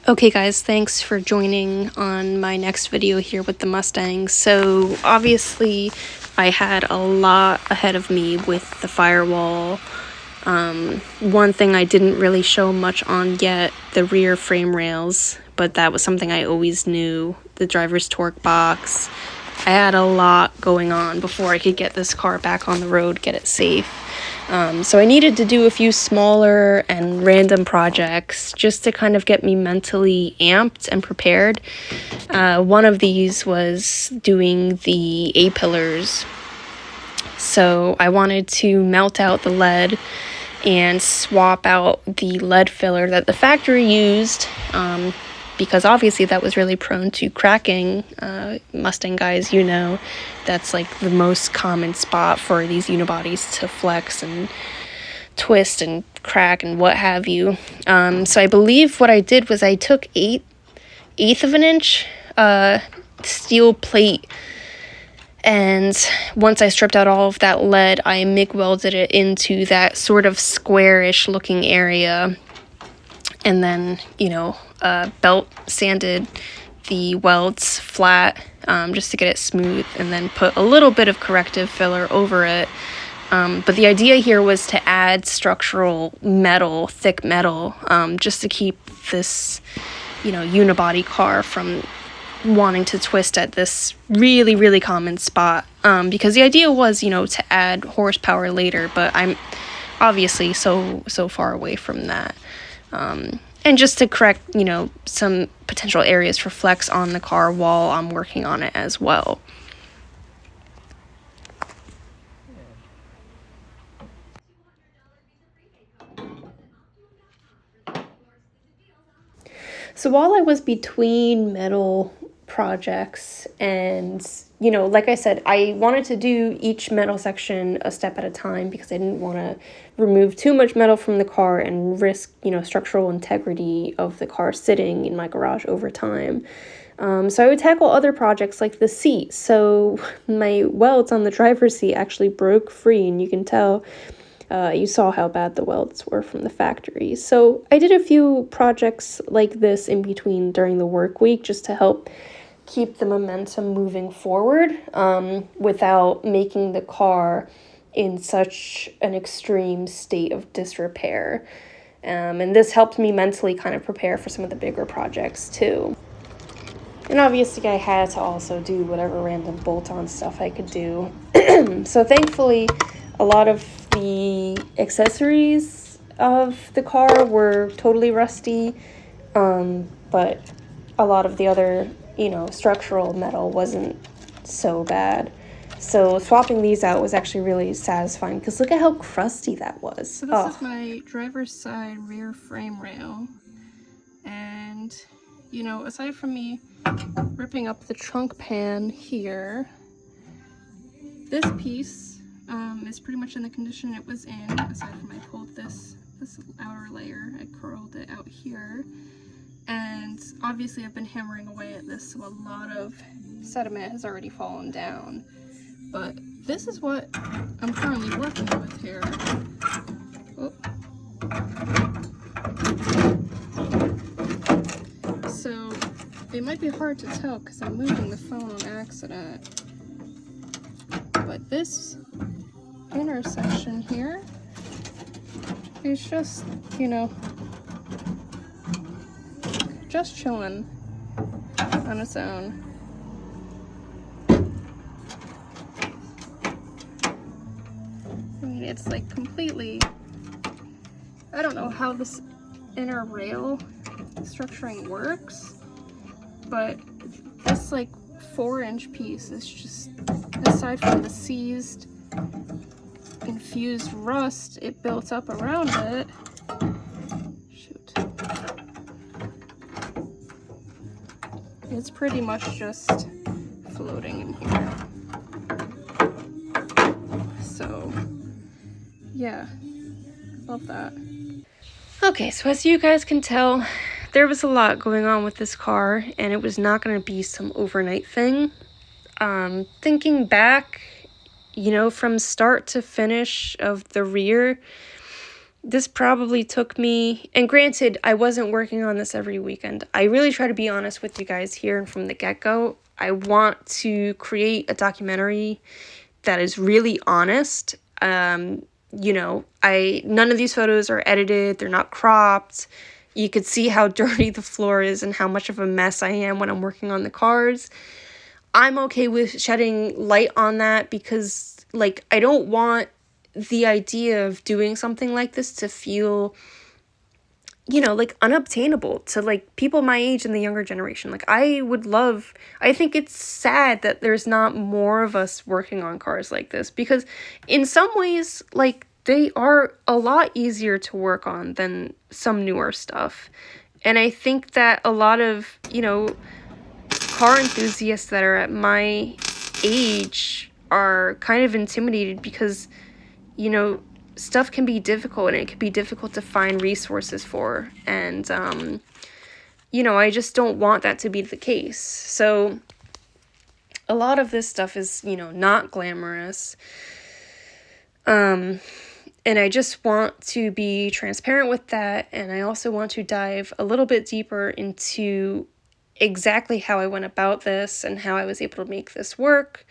Okay guys, thanks for joining on my next video here with the Mustang. So obviously I had a lot ahead of me with the firewall. One thing I didn't really show much on yet, the rear frame rails, but that was something I always knew. The driver's torque box. I had a lot going on before I could get this car back on the road, get it safe. So I needed to do a few smaller and random projects just to kind of get me mentally amped and prepared. One of these was doing the A-pillars. So I wanted to melt out the lead and swap out the lead filler that the factory used, because obviously that was really prone to cracking. Mustang guys, you know, that's like the most common spot for these unibodies to flex and twist and crack and what have you. So I believe what I did was I took eighth of an inch steel plate, and once I stripped out all of that lead, I MIG welded it into that sort of squarish looking area, and then, you know, belt sanded the welds flat just to get it smooth, and then put a little bit of corrective filler over it. But the idea here was to add structural metal, thick metal, just to keep this, you know, unibody car from wanting to twist at this really, really common spot. Because the idea was, you know, to add horsepower later, but I'm obviously so far away from that. And just to correct, you know, some potential areas for flex on the car while I'm working on it as well. So while I was between metal projects and, you know, like I said, I wanted to do each metal section a step at a time because I didn't want to remove too much metal from the car and risk, you know, structural integrity of the car sitting in my garage over time. So I would tackle other projects like the seat. So my welds on the driver's seat actually broke free, and you can tell, you saw how bad the welds were from the factory. So I did a few projects like this in between during the work week just to help keep the momentum moving forward, without making the car in such an extreme state of disrepair. And this helped me mentally kind of prepare for some of the bigger projects too. And obviously I had to also do whatever random bolt-on stuff I could do. So thankfully, a lot of the accessories of the car were totally rusty, but a lot of the other, you know, structural metal wasn't so bad. So swapping these out was actually really satisfying because look at how crusty that was. So this is my driver's side rear frame rail, and, you know, aside from me ripping up the trunk pan here, this piece is pretty much in the condition it was in, aside from I pulled this outer layer, I curled it out here, and obviously I've been hammering away at this, so a lot of sediment has already fallen down. But this is what I'm currently working with here. Oh. So it might be hard to tell because I'm moving the phone on accident, but this intersection here is just, you know, just chilling on its own. I mean, it's like completely, I don't know how this inner rail structuring works, but this like 4-inch piece is just, aside from the seized infused rust it built up around it, shoot, it's pretty much just floating in here. So yeah, love that. Okay, so as you guys can tell, there was a lot going on with this car, and it was not going to be some overnight thing. Thinking back, you know, from start to finish of the rear, this probably took me, and granted, I wasn't working on this every weekend. I really try to be honest with you guys here and from the get-go. I want to create a documentary that is really honest. None of these photos are edited, they're not cropped. You could see how dirty the floor is and how much of a mess I am when I'm working on the cars. I'm okay with shedding light on that because, I don't want the idea of doing something like this to feel, unobtainable to, people my age and the younger generation. I think it's sad that there's not more of us working on cars like this because in some ways, they are a lot easier to work on than some newer stuff. And I think that a lot of, car enthusiasts that are at my age are kind of intimidated because, stuff can be difficult and it can be difficult to find resources for. And, I just don't want that to be the case. So a lot of this stuff is, not glamorous. And I just want to be transparent with that. And I also want to dive a little bit deeper into exactly how I went about this and how I was able to make this work.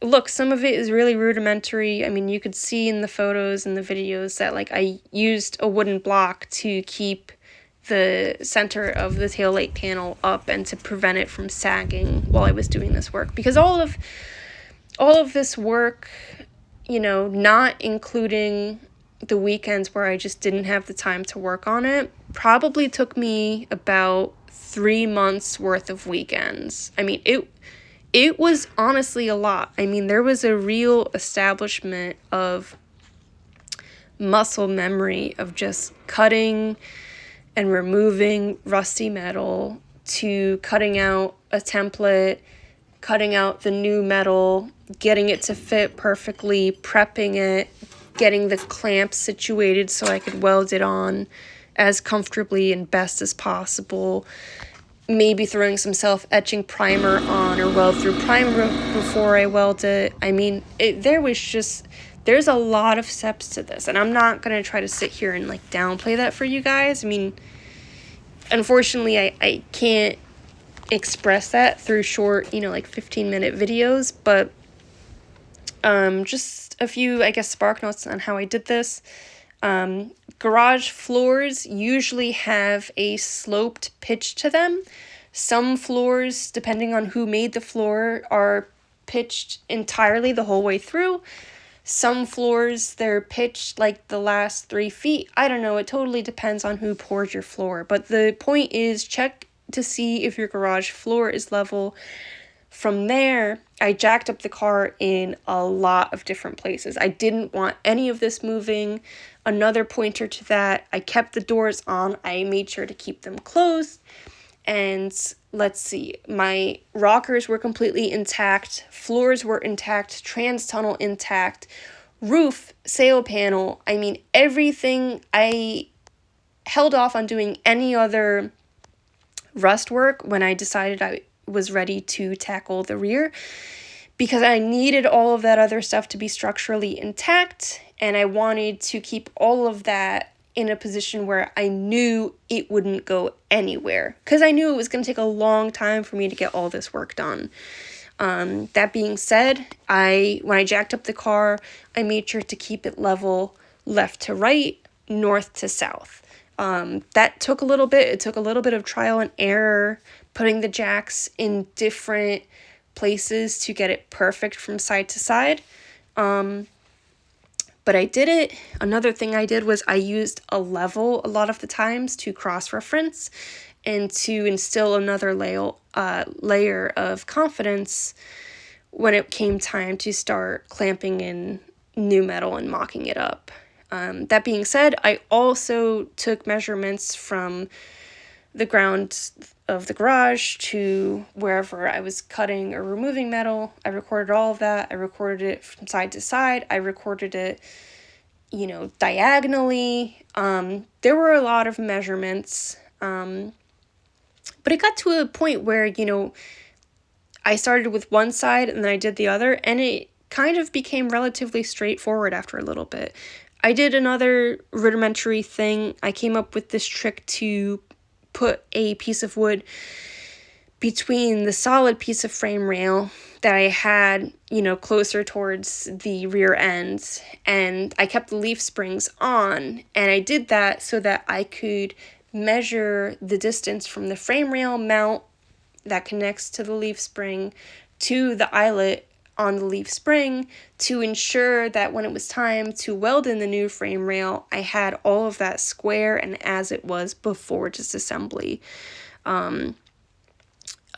Look, some of it is really rudimentary. I mean, you could see in the photos and the videos that, I used a wooden block to keep the center of the taillight panel up and to prevent it from sagging while I was doing this work. Because all of this work, not including the weekends where I just didn't have the time to work on it, probably took me about 3 months worth of weekends. I mean, it was honestly a lot. I mean, there was a real establishment of muscle memory of just cutting and removing rusty metal to cutting out a template, cutting out the new metal, getting it to fit perfectly, prepping it, getting the clamp situated so I could weld it on as comfortably and best as possible. Maybe throwing some self-etching primer on or weld through primer before I weld it. I mean, there's a lot of steps to this, and I'm not going to try to sit here and downplay that for you guys. I mean, unfortunately, I can't express that through short, 15-minute videos, but just a few, I guess, spark notes on how I did this. Garage floors usually have a sloped pitch to them. Some floors, depending on who made the floor, are pitched entirely the whole way through. Some floors, they're pitched the last 3 feet. I don't know, it totally depends on who poured your floor. But the point is, check to see if your garage floor is level. From there, I jacked up the car in a lot of different places. I didn't want any of this moving. Another pointer to that, I kept the doors on. I made sure to keep them closed. And let's see, my rockers were completely intact. Floors were intact. Trans tunnel intact. Roof, sail panel. I mean, everything. I held off on doing any other rust work when I decided I was ready to tackle the rear, because I needed all of that other stuff to be structurally intact, and I wanted to keep all of that in a position where I knew it wouldn't go anywhere, because I knew it was going to take a long time for me to get all this work done. That being said, when I jacked up the car, I made sure to keep it level left to right, north to south. That took a little bit. It took a little bit of trial and error, putting the jacks in different places to get it perfect from side to side. But I did it. Another thing I did was I used a level a lot of the times to cross-reference and to instill another layer of confidence when it came time to start clamping in new metal and mocking it up. That being said, I also took measurements from the ground of the garage to wherever I was cutting or removing metal. I recorded all of that. I recorded it from side to side. I recorded it, diagonally. There were a lot of measurements. But it got to a point where, I started with one side and then I did the other, and it kind of became relatively straightforward after a little bit. I did another rudimentary thing. I came up with this trick to put a piece of wood between the solid piece of frame rail that I had, you know, closer towards the rear end, and I kept the leaf springs on, and I did that so that I could measure the distance from the frame rail mount that connects to the leaf spring to the eyelet on the leaf spring to ensure that when it was time to weld in the new frame rail, I had all of that square and as it was before disassembly.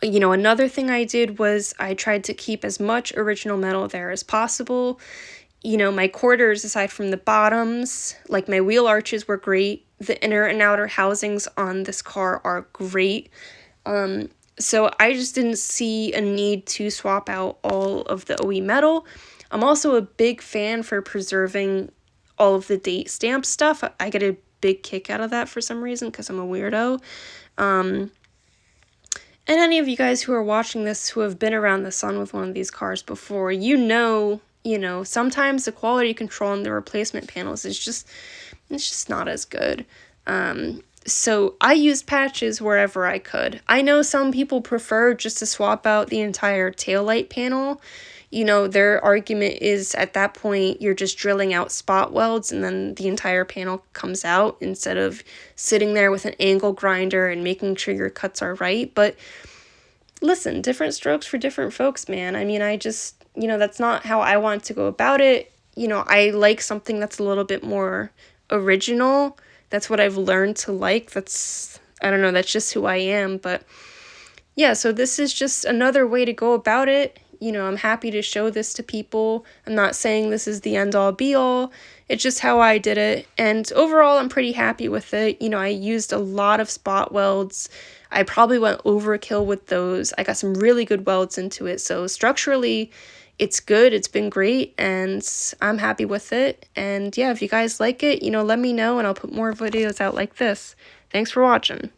You know, another thing I did was I tried to keep as much original metal there as possible. You know, my quarters, aside from the bottoms, like my wheel arches were great. The inner and outer housings on this car are great. So I just didn't see a need to swap out all of the OE metal. I'm also a big fan for preserving all of the date stamp stuff. I get a big kick out of that for some reason because I'm a weirdo. And any of you guys who are watching this who have been around the sun with one of these cars before, you know, sometimes the quality control in the replacement panels is just, it's just not as good. So I used patches wherever I could. I know some people prefer just to swap out the entire taillight panel. You know, their argument is at that point you're just drilling out spot welds and then the entire panel comes out instead of sitting there with an angle grinder and making sure your cuts are right. But listen, different strokes for different folks, man. I mean, I just, you know, that's not how I want to go about it. You know, I like something that's a little bit more original. That's what I've learned to like. That's, I don't know, that's just who I am. But yeah, so this is just another way to go about it. You know, I'm happy to show this to people. I'm not saying this is the end all be all. It's just how I did it. And overall, I'm pretty happy with it. You know, I used a lot of spot welds. I probably went overkill with those. I got some really good welds into it. So structurally, it's good. It's been great. And I'm happy with it. And yeah, if you guys like it, you know, let me know and I'll put more videos out like this. Thanks for watching.